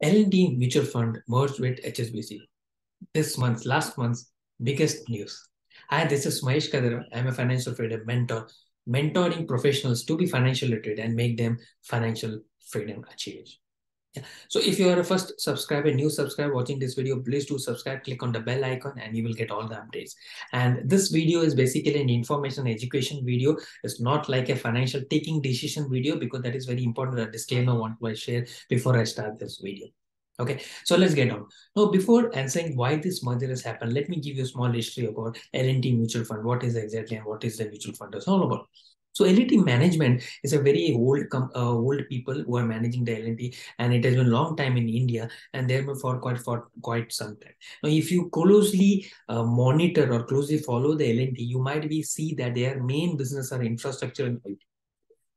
L&T mutual fund merged with HSBC. Last month's biggest news. Hi, this is Mahesh Kathiravan. I'm a financial freedom mentor, mentoring professionals to be financially literate and make them financial freedom achievers. Yeah. So if you are a first subscriber, new subscriber watching this video, please do subscribe, click on the bell icon and you will get all the updates. And this video is basically an information education video. It's not like a financial taking decision video because that is very important. A disclaimer I want to share before I start this video. Okay, so let's get on. Now, before answering why this merger has happened, let me give you a small history about L&T mutual fund. What is exactly and what is the mutual fund is all about. So L&T management is a very old people who are managing the L&T, and it has been a long time in India, and they've been for quite some time. Now, if you closely monitor or closely follow the L&T, you might be see that their main business are infrastructure and IT.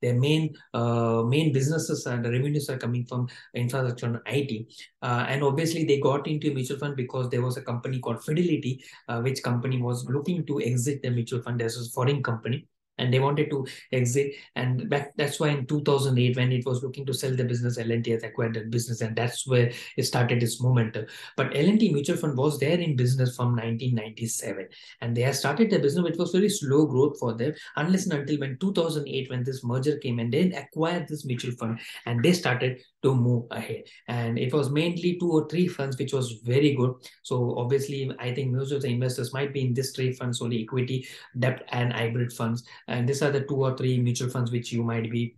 Their main businesses and the revenues are coming from infrastructure and IT. And obviously, they got into a mutual fund because there was a company called Fidelity, which company was looking to exit the mutual fund as a foreign company. And they wanted to exit, and that's why in 2008, when it was looking to sell the business, L&T has acquired that business, and that's where it started its momentum. But L&T mutual fund was there in business from 1997, and they have started the business. It was very slow growth for them unless and until when 2008, when this merger came and they acquired this mutual fund, and they started to move ahead. And it was mainly 2 or 3 funds which was very good. So obviously, I think most of the investors might be in this 3 funds only: equity, debt, and hybrid funds. And these are the 2 or 3 mutual funds which you might be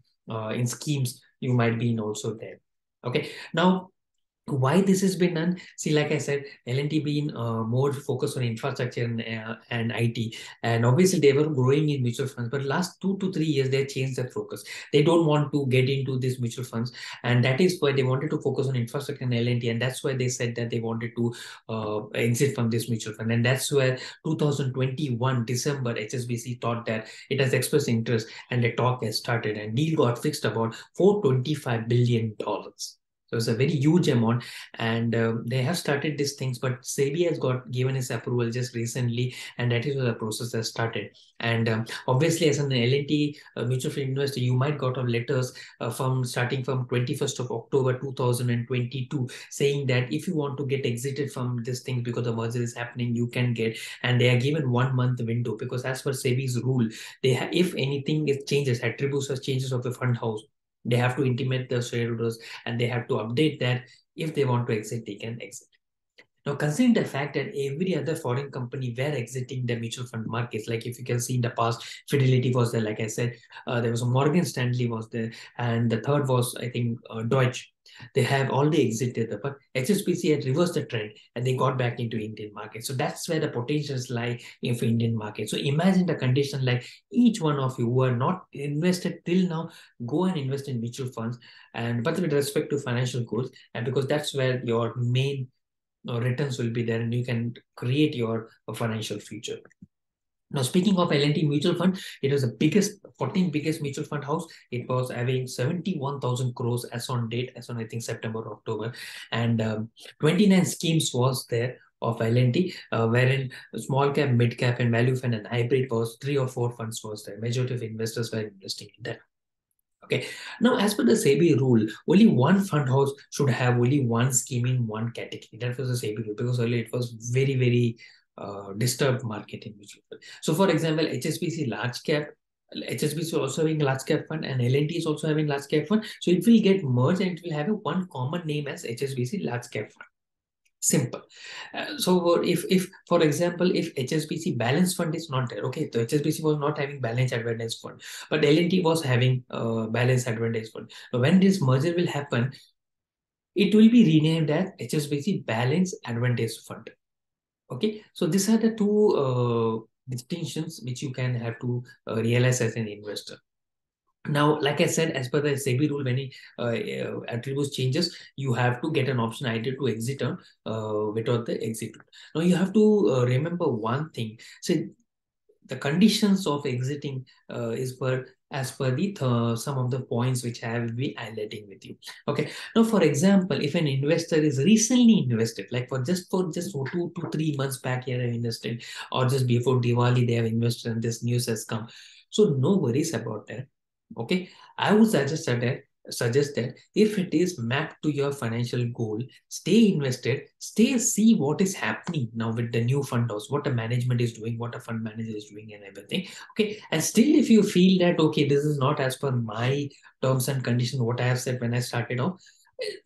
in schemes you might be in also there. Okay, now why this has been done? See, like I said, L&T being more focused on infrastructure and IT, and obviously they were growing in mutual funds, but last 2 to 3 years they changed their focus. They don't want to get into these mutual funds, and that is why they wanted to focus on infrastructure and L&T, and that's why they said that they wanted to exit from this mutual fund. And that's where 2021 December, HSBC thought that it has expressed interest, and the talk has started, and deal got fixed about $425 billion. So it's a very huge amount, and they have started these things, but SEBI has got given its approval just recently, and that is where the process has started. And obviously, as an L&T mutual fund investor, you might got letters from starting from 21st of October 2022 saying that if you want to get exited from this thing because the merger is happening, you can get, and they are given 1 month window because as per SEBI's rule, if anything is changes, attributes or changes of the fund house, they have to intimate the shareholders and they have to update that if they want to exit, they can exit. Now, considering the fact that every other foreign company were exiting the mutual fund markets, like if you can see in the past, Fidelity was there, like I said, there was a Morgan Stanley was there, and the third was, I think, Deutsche. They have already exited, but HSBC had reversed the trend and they got back into Indian market. So that's where the potentials lie in for Indian market. So imagine the condition like each one of you who are not invested till now, go and invest in mutual funds, and but with respect to financial goals, and because that's where your main returns will be there and you can create your financial future. Now, speaking of L&T mutual fund, it was the biggest, 14th biggest mutual fund house. It was having 71,000 crores as on date, as on I think September or October, and 29 schemes was there of L&T, wherein small cap, mid cap, and value fund and hybrid was 3 or 4 funds was there. Majority of investors were investing in that. Okay. Now, as per the SEBI rule, only one fund house should have only one scheme in one category. That was the SEBI rule because earlier it was very, very disturbed market in mutual fund. So, for example, HSBC large cap, HSBC also having large cap fund, and L&T is also having large cap fund. So, it will get merged and it will have a one common name as HSBC large cap fund. Simple. So if for example, if HSBC balance fund is not there, okay, so HSBC was not having balance advantage fund, but L&T was having balance advantage fund. So when this merger will happen, it will be renamed as HSBC balance advantage fund. Okay, so these are the two distinctions which you can have to realize as an investor. Now, like I said, as per the SEBI rule, when attributes changes, you have to get an option either to exit or without the exit. Now, you have to remember one thing. So, the conditions of exiting is as per the some of the points which I will be highlighting with you. Okay. Now, for example, if an investor is recently invested, like for just 2 to 3 months back, here have invested, or just before Diwali they have invested, and this news has come. So no worries about that. Okay, I would suggest that suggest that if it is mapped to your financial goal, stay invested, see what is happening now with the new fund house, what the management is doing, what a fund manager is doing, and everything. Okay, and still if you feel that okay, this is not as per my terms and conditions what I have said when I started off,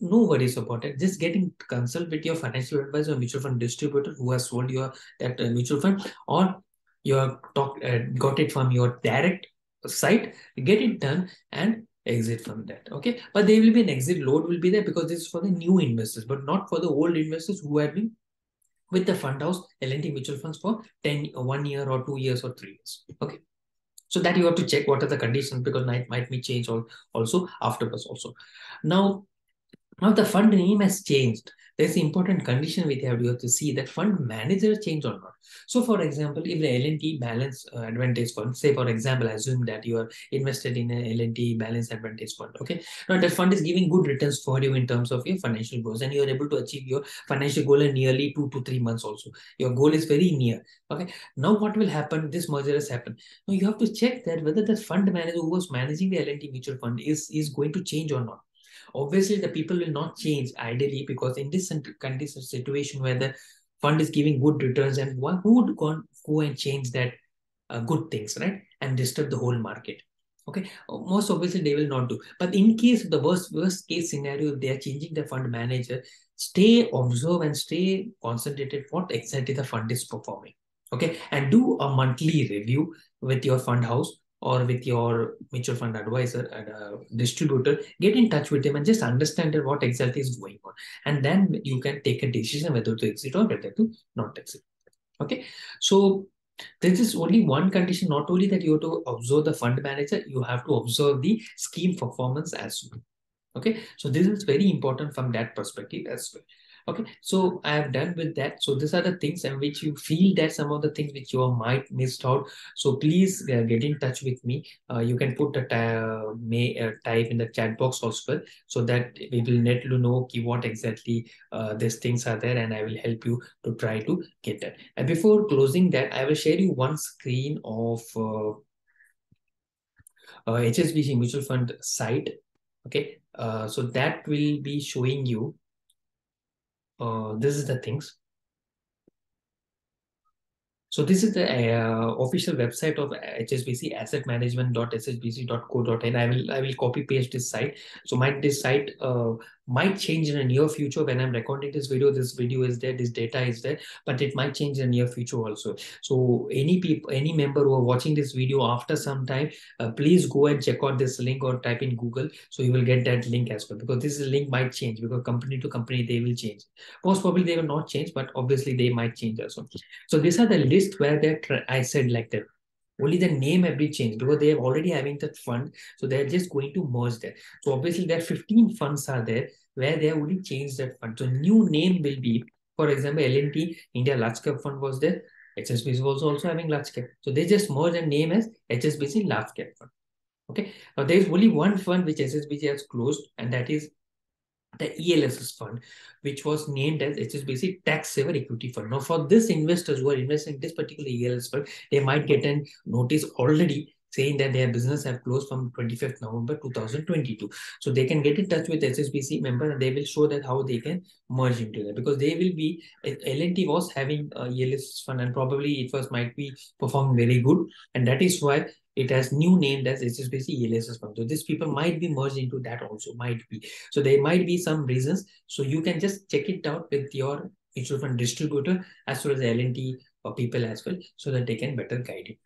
no worries about it. Just getting consult with your financial advisor or mutual fund distributor who has sold your that mutual fund, or you got it from your direct site, get it done and exit from that. Okay, but there will be an exit load will be there because this is for the new investors, but not for the old investors who have been with the fund house L&T mutual funds for 1 year or 2 years or 3 years. Okay, so that you have to check what are the conditions, because might be changed also afterwards also. Now the fund name has changed. There's an important condition we have to see that fund manager change or not. So for example, if the L&T balance advantage fund, say for example, assume that you are invested in a L&T balance advantage fund. Okay. Now that fund is giving good returns for you in terms of your financial goals, and you are able to achieve your financial goal in nearly 2 to 3 months also. Your goal is very near. Okay. Now what will happen? This merger has happened. Now you have to check that whether the fund manager who was managing the L&T mutual fund is going to change or not. Obviously the people will not change ideally, because in this condition situation where the fund is giving good returns, and who would go and change that good things, right, and disturb the whole market. Okay, most obviously they will not do. But in case of the worst case scenario, if they are changing the fund manager, stay observe and stay concentrated what exactly the fund is performing. Okay, and do a monthly review with your fund house or with your mutual fund advisor and distributor. Get in touch with them and just understand what exactly is going on, and then you can take a decision whether to exit or whether to not exit. Okay, so there is only one condition, not only that you have to observe the fund manager, you have to observe the scheme performance as well. Okay, so this is very important from that perspective as well. Okay, so I have done with that. So these are the things in which you feel that some of the things which you might missed out. So please get in touch with me. You can put a type in the chat box also, so that we will let you know what exactly these things are there, and I will help you to try to get that. And before closing that, I will share you one screen of HSBC mutual fund site. Okay, so that will be showing you this is the things. So this is the official website of HSBC, assetmanagement.hsbc.co.in. I will copy paste this site. So this site might change in the near future. When I'm recording this video is there, this data is there, but it might change in the near future also. So any member who are watching this video after some time, please go and check out this link or type in Google. So you will get that link as well, because this link might change, because company to company they will change. Most probably they will not change, but obviously they might change also. So these are the list where I said like that. Only the name have been changed because they are already having that fund. So they're just going to merge that. So obviously there are 15 funds are there where they have only changed that fund. So new name will be, for example, L&T India Large Cap Fund was there. HSBC was also having large cap. So they just merged and name as HSBC Large Cap Fund. Okay. Now there is only one fund which HSBC has closed, and that is the ELSS fund, which was named as HSBC Tax Saver Equity Fund. Now, for this investors who are investing in this particular ELSS fund, they might get a notice already saying that their business have closed from 25th November 2022. So they can get in touch with HSBC member, and they will show that how they can merge into that, because they will be, L&T was having a ELSS fund, and probably it was might be performing very good, and that is why it has new named as HSBC ELSS fund. So these people might be merged into that also, might be. So there might be some reasons. So you can just check it out with your mutual fund distributor as well as the L&T people as well, so that they can better guide you.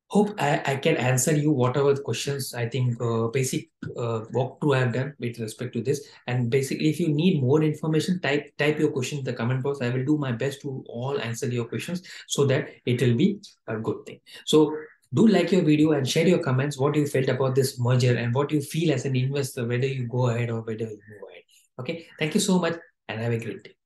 Hope I can answer you whatever the questions I think basic walkthrough I have done with respect to this. And basically, if you need more information, type your question in the comment box. I will do my best to all answer your questions so that it will be a good thing. So do like your video and share your comments, what you felt about this merger and what you feel as an investor, whether you go ahead or whether you move ahead. Okay, thank you so much and have a great day.